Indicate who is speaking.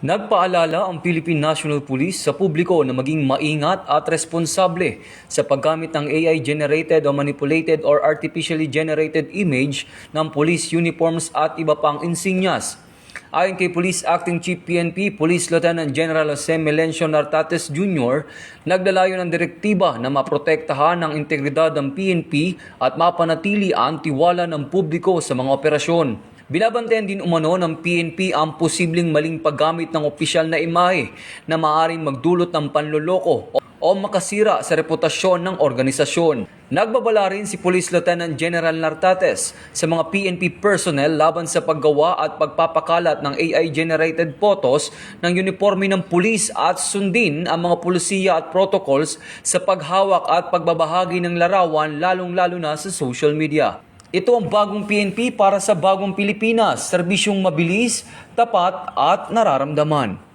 Speaker 1: Nagpaalala ang Philippine National Police sa publiko na maging maingat at responsable sa paggamit ng AI-generated o manipulated or artificially generated image ng police uniforms at iba pang insignias. Ayon kay Police Acting Chief PNP, Police Lieutenant General Jose Melencio Nartates Jr., nagdalayo ng direktiba na maprotektahan ang integridad ng PNP at mapanatili ang tiwala ng publiko sa mga operasyon. Binabantayan din umano ng PNP ang posibleng maling paggamit ng opisyal na imahe na maaaring magdulot ng panloloko o makasira sa reputasyon ng organisasyon. Nagbabala rin si Police Lieutenant General Nartates sa mga PNP personnel laban sa paggawa at pagpapakalat ng AI-generated photos ng uniforme ng pulis at sundin ang mga pulisiya at protocols sa paghawak at pagbabahagi ng larawan lalong-lalo na sa social media. Ito ang bagong PNP para sa bagong Pilipinas, serbisyong mabilis, tapat at nararamdaman.